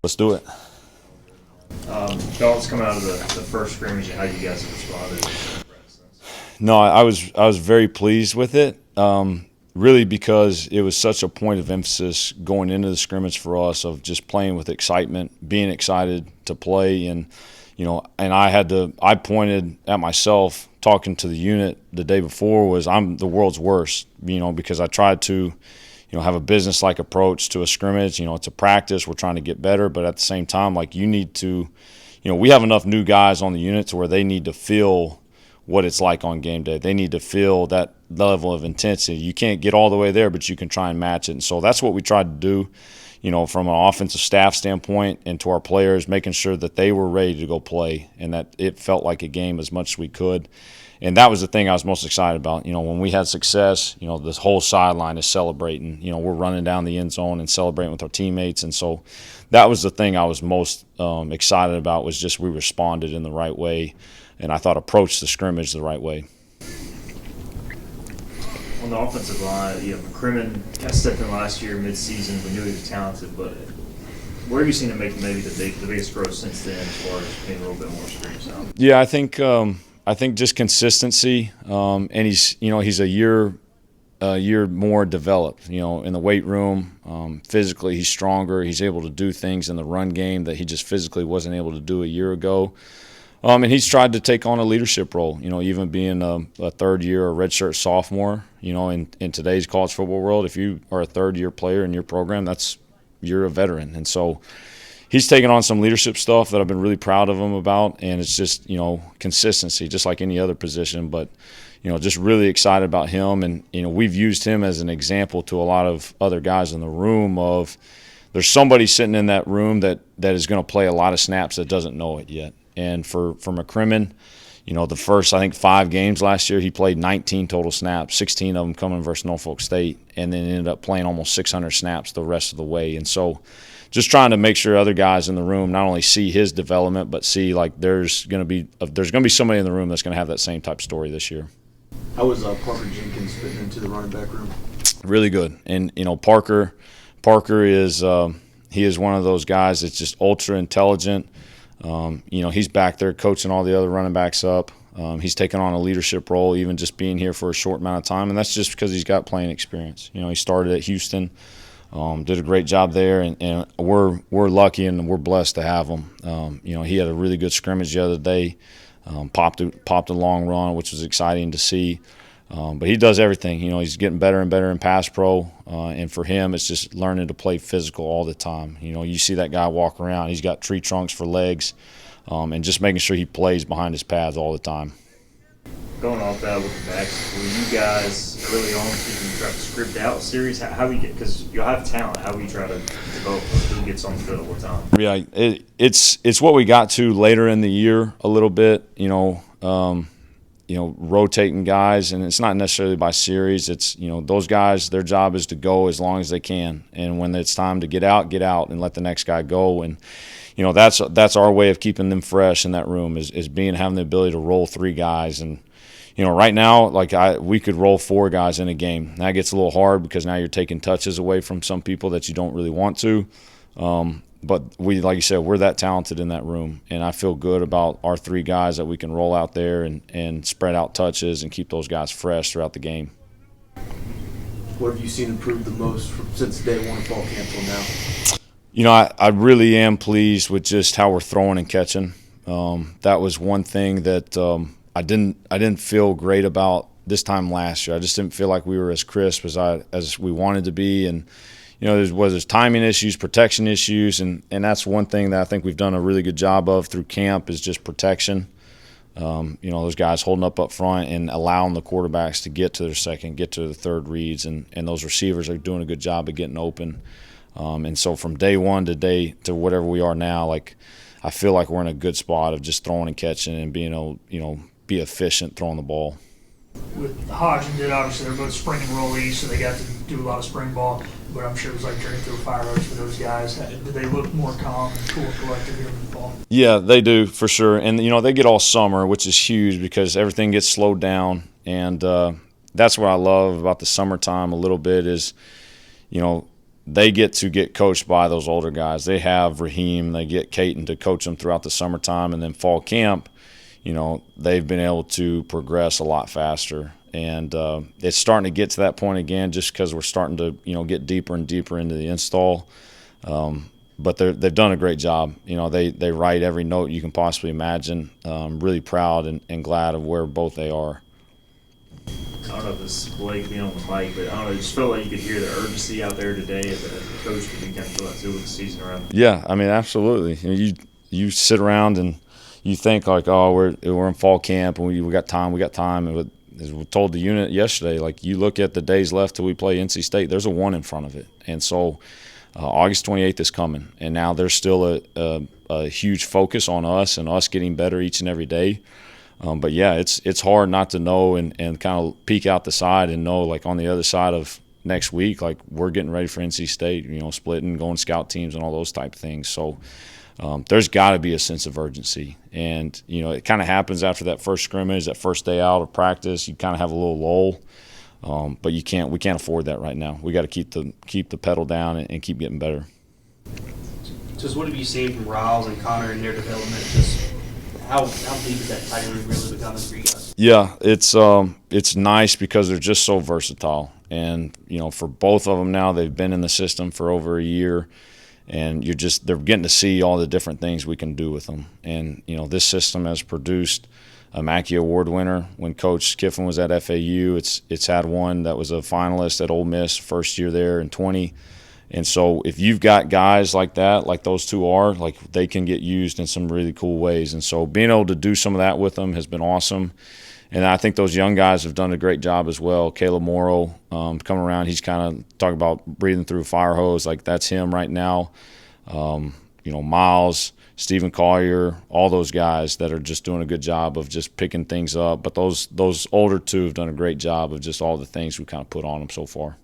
Let's do it. Thoughts coming out of the first scrimmage and how you guys have responded? No, I was very pleased with it. Really because it was such a point of emphasis going into the scrimmage for us of just playing with excitement, being excited to play, and I pointed at myself talking to the unit the day before was I'm the world's worst, because I tried to, have a business-like approach to a scrimmage. It's a practice. We're trying to get better, but at the same time, you need to, we have enough new guys on the unit to where they need to feel what it's like on game day. They need to feel that level of intensity. You can't get all the way there, but you can try and match it. And so that's what we tried to do, from an offensive staff standpoint and to our players, making sure that they were ready to go play and that it felt like a game as much as we could. And that was the thing I was most excited about. When we had success, this whole sideline is celebrating. We're running down the end zone and celebrating with our teammates. And so that was the thing I was most excited about, was just we responded in the right way, and I thought approached the scrimmage the right way. On the offensive line, McCrimmon kind of stepped in last year mid-season. We knew he was talented, but where have you seen him make maybe the biggest growth since then as far as being a little bit more experienced now? Yeah, I think just consistency, and he's a year more developed. In the weight room, physically he's stronger. He's able to do things in the run game that he just physically wasn't able to do a year ago. And he's tried to take on a leadership role, even being a third-year or redshirt sophomore. In today's college football world, if you are a third-year player in your program, you're a veteran. And so he's taken on some leadership stuff that I've been really proud of him about, and it's just, consistency, just like any other position. But, just really excited about him. And, we've used him as an example to a lot of other guys in the room of there's somebody sitting in that room that is going to play a lot of snaps that doesn't know it yet. And for McCrimmon, the first, I think, 5 games last year, he played 19 total snaps, 16 of them coming versus Norfolk State, and then ended up playing almost 600 snaps the rest of the way. And so just trying to make sure other guys in the room not only see his development, but see there's going to be somebody in the room that's going to have that same type story this year. How was Parker Jenkins fitting into the running back room? Really good. And, Parker is he is one of those guys that's just ultra intelligent. He's back there coaching all the other running backs up. He's taken on a leadership role, even just being here for a short amount of time, and that's just because he's got playing experience. He started at Houston, did a great job there, and we're lucky and we're blessed to have him. He had a really good scrimmage the other day, popped a long run, which was exciting to see. But he does everything. He's getting better and better in pass pro, and for him, it's just learning to play physical all the time. You see that guy walk around. He's got tree trunks for legs, and just making sure he plays behind his pads all the time. Going off that with the backs, were you guys early on thinking try to script out a series? How do you get, because you'll have talent, how do you try to develop who gets on the field all the time? Yeah, it's what we got to later in the year a little bit. Rotating guys, and it's not necessarily by series. It's, those guys, their job is to go as long as they can. And when it's time to get out and let the next guy go. And, that's our way of keeping them fresh in that room is having the ability to roll 3 guys. And, right now, we could roll 4 guys in a game. That gets a little hard because now you're taking touches away from some people that you don't really want to. But like you said, we're that talented in that room, and I feel good about our 3 guys that we can roll out there and spread out touches and keep those guys fresh throughout the game. What have you seen improve the most since day one of fall camp till now? I really am pleased with just how we're throwing and catching. That was one thing that I didn't feel great about this time last year. I just didn't feel like we were as crisp as we wanted to be, and there's timing issues, protection issues, and that's one thing that I think we've done a really good job of through camp is just protection. Those guys holding up front and allowing the quarterbacks to get to their second, get to their third reads, and those receivers are doing a good job of getting open. And so from day one to whatever we are now, I feel like we're in a good spot of just throwing and catching and being able, be efficient throwing the ball. With Hodge and Ditt, obviously they're both spring enrollees, so they got to do a lot of spring ball. But I'm sure it was like drinking through a fire hose for those guys. Did they look more calm and cool and collected here in the fall? Yeah, they do for sure. And they get all summer, which is huge because everything gets slowed down. And that's what I love about the summertime a little bit is, they get coached by those older guys. They have Raheem, they get Caton to coach them throughout the summertime, and then fall camp, they've been able to progress a lot faster. And it's starting to get to that point again, just because we're starting to get deeper and deeper into the install. But they've done a great job. They write every note you can possibly imagine. Really proud and glad of where both they are. I don't know if this is Blake being on the mic, but I don't know, it just felt like you could hear the urgency out there today as a coach. Could you kind of feel that too with the season around? Yeah, I mean, absolutely. You sit around and you think like, oh, we're in fall camp and we got time. And as we told the unit yesterday, like you look at the days left till we play NC State, there's a 1 in front of it. And so August 28th is coming, and now there's still a huge focus on us and us getting better each and every day. But yeah, it's hard not to know and kind of peek out the side and know, like, on the other side of next week, like, we're getting ready for NC State, splitting, going scout teams and all those type of things. So there's got to be a sense of urgency. And, it kind of happens after that first scrimmage, that first day out of practice. You kind of have a little lull. But we can't afford that right now. We got to keep the pedal down and keep getting better. Just what have you seen from Riles and Connor in their development? Just how deep is that tight end room really becoming for you guys? Yeah, it's nice because they're just so versatile. And for both of them now, they've been in the system for over a year, and they're getting to see all the different things we can do with them. And this system has produced a Mackey Award winner. When Coach Kiffin was at FAU, it's had one that was a finalist at Ole Miss first year there in 20. And so if you've got guys like that, like those two are, like, they can get used in some really cool ways. And so being able to do some of that with them has been awesome. And I think those young guys have done a great job as well. Caleb Morrow coming around, he's kind of talking about breathing through a fire hose. Like, that's him right now. Miles, Stephen Collier, all those guys that are just doing a good job of just picking things up. But those older two have done a great job of just all the things we kind of put on them so far.